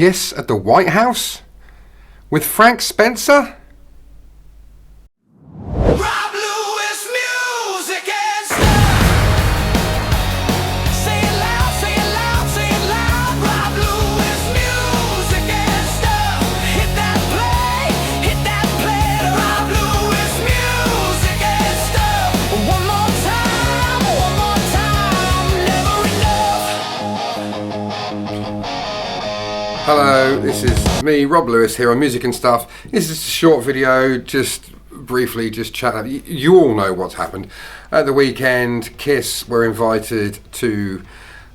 kiss at the White House? With Frank Spencer? Hello, this is me, Rob Lewis, here on Music and Stuff. This is a short video, just briefly, just chat up. You all know what's happened. At the weekend, Kiss were invited to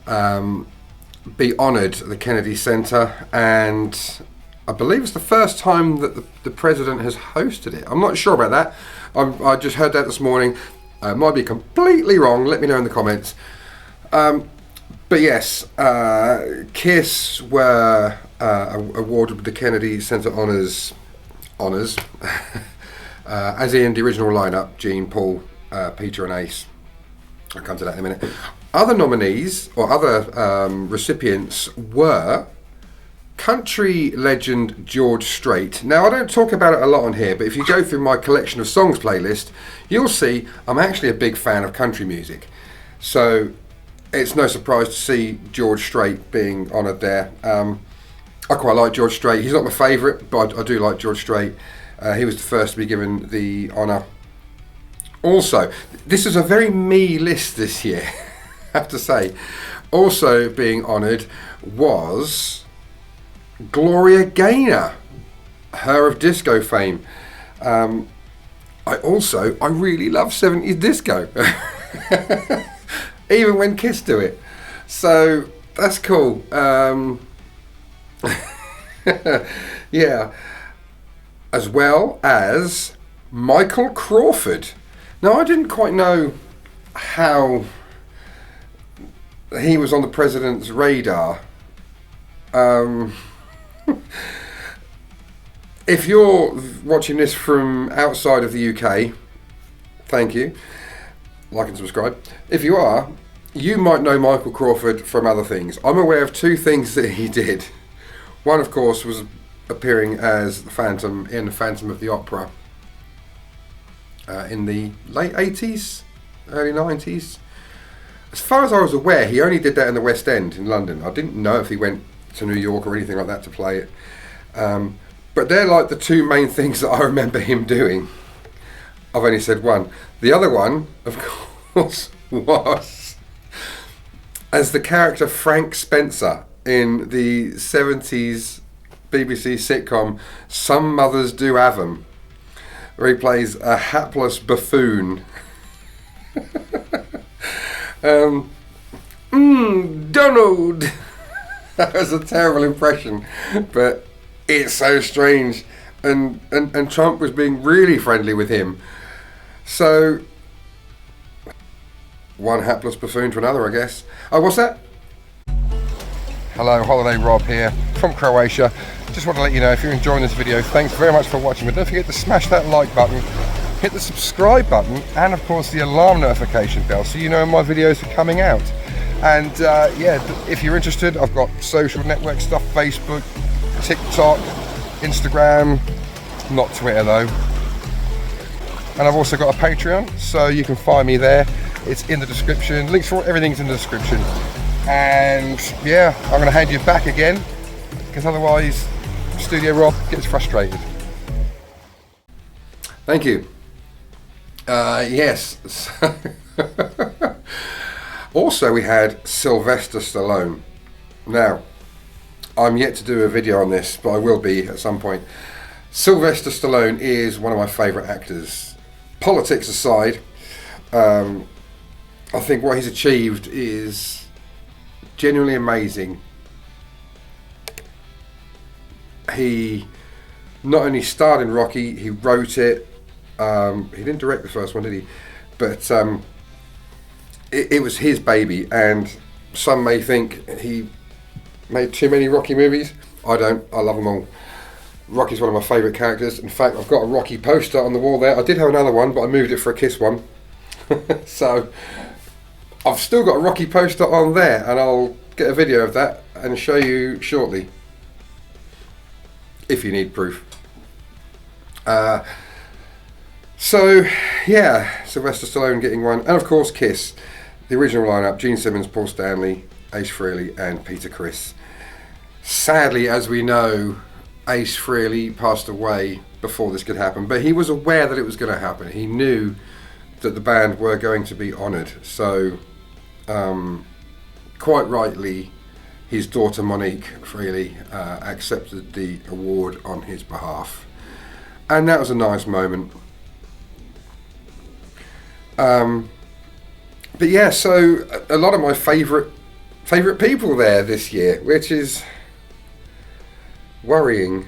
be honoured at the Kennedy Center, and I believe it's the first time that the president has hosted it. I'm not sure about that. I just heard that this morning. Might be completely wrong. Let me know in the comments. But yes, Kiss were awarded with the Kennedy Center Honors, as in the original lineup: Gene, Paul, Peter and Ace. I'll come to that in a minute. Other nominees, or other recipients, were country legend George Strait. Now, I don't talk about it a lot on here, but if you go through my collection of songs playlist, you'll see I'm actually a big fan of country music. So it's no surprise to see George Strait being honoured there. I quite like George Strait. He's not my favourite, but I do like George Strait. He was the first to be given the honour. Also, this is a very me list this year, I have to say. Also being honoured was Gloria Gaynor, her of disco fame. I really love 70s disco. Even when Kiss do it. So that's cool. Yeah. As well as Michael Crawford. Now, I didn't quite know how he was on the president's radar. If you're watching this from outside of the UK, thank you. Like and subscribe. If you are, you might know Michael Crawford from other things. I'm aware of two things that he did. One, of course, was appearing as the Phantom in the Phantom of the Opera in the late 80s, early 90s. As far as I was aware, he only did that in the West End in London. I didn't know if he went to New York or anything like that to play it. But they're like the two main things that I remember him doing. I've only said one. The other one, of course, was as the character Frank Spencer in the 70s BBC sitcom Some Mothers Do Have 'Em, where he plays a hapless buffoon. Donald! That was a terrible impression, but it's so strange. And Trump was being really friendly with him. So, one hapless buffoon to another, I guess. Oh, what's that? Hello, Holiday Rob here from Croatia. Just want to let you know, if you're enjoying this video, thanks very much for watching. But don't forget to smash that like button, hit the subscribe button, and of course the alarm notification bell, so you know when my videos are coming out. And yeah, if you're interested, I've got social network stuff: Facebook, TikTok, Instagram, not Twitter though. And I've also got a Patreon, so you can find me there. It's in the description. Links for everything's in the description. And yeah, I'm going to hand you back again, because otherwise Studio Rob gets frustrated. Thank you. Yes. Also, we had Sylvester Stallone. Now, I'm yet to do a video on this, but I will be at some point. Sylvester Stallone is one of my favourite actors. Politics aside, I think what he's achieved is genuinely amazing. He not only starred in Rocky, he wrote it. He didn't direct the first one, did he? But it was his baby, and some may think he made too many Rocky movies. I don't. I love them all. Rocky's one of my favourite characters. In fact, I've got a Rocky poster on the wall there. I did have another one, but I moved it for a Kiss one. So I've still got a Rocky poster on there, and I'll get a video of that and show you shortly. if you need proof. So, yeah, Sylvester Stallone getting one. And of course, Kiss. The original lineup, Gene Simmons, Paul Stanley, Ace Frehley and Peter Criss. Sadly, as we know, Ace Frehley passed away before this could happen, but he was aware that it was going to happen. He knew that the band were going to be honoured. So, quite rightly, his daughter Monique Frehley accepted the award on his behalf. And that was a nice moment. But yeah, so a lot of my favourite people there this year, which is worrying.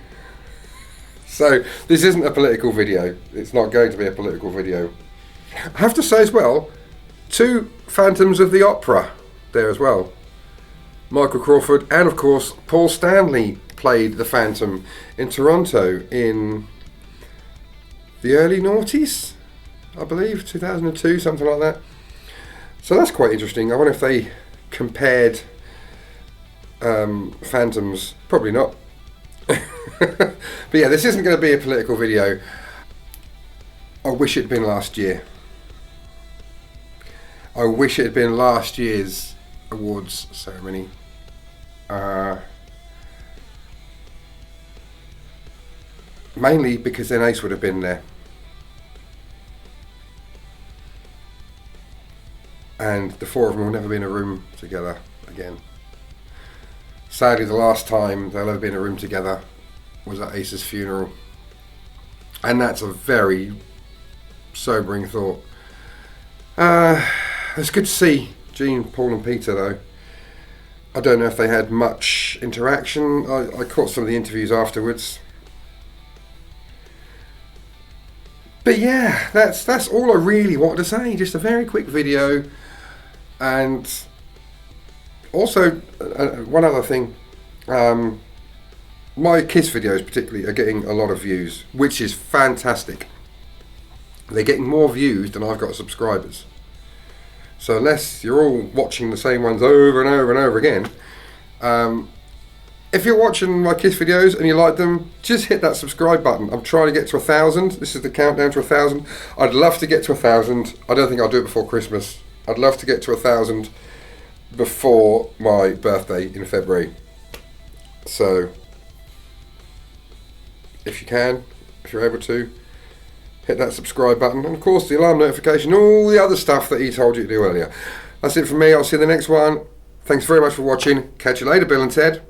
So this isn't a political video. It's not going to be a political video. I have to say as well, 2 Phantoms of the Opera there as well. Michael Crawford and of course Paul Stanley played the Phantom in Toronto in the early noughties, I believe, 2002, something like that. So that's quite interesting. I wonder if they compared Phantoms. Probably not. But yeah, this isn't going to be a political video. I wish it had been last year. I wish it had been last year's awards ceremony. Mainly because then Ace would have been there. And the 4 of them will never be in a room together again. Sadly, the last time they'll ever be in a room together was at Ace's funeral. And that's a very sobering thought. It's good to see Gene, Paul and Peter though. I don't know if they had much interaction. I caught some of the interviews afterwards. But yeah, that's all I really wanted to say. Just a very quick video. And also, one other thing, my Kiss videos particularly are getting a lot of views, which is fantastic. They're getting more views than I've got subscribers. So unless you're all watching the same ones over and over and over again, if you're watching my Kiss videos and you like them, just hit that subscribe button. I'm trying to get to 1,000. This is the countdown to 1,000. I'd love to get to 1,000. I don't think I'll do it before Christmas. I'd love to get to 1,000 before my birthday in February. So, if you can, if you're able to, hit that subscribe button. And of course, the alarm notification, all the other stuff that he told you to do earlier. That's it from me. I'll see you in the next one. Thanks very much for watching. Catch you later, Bill and Ted.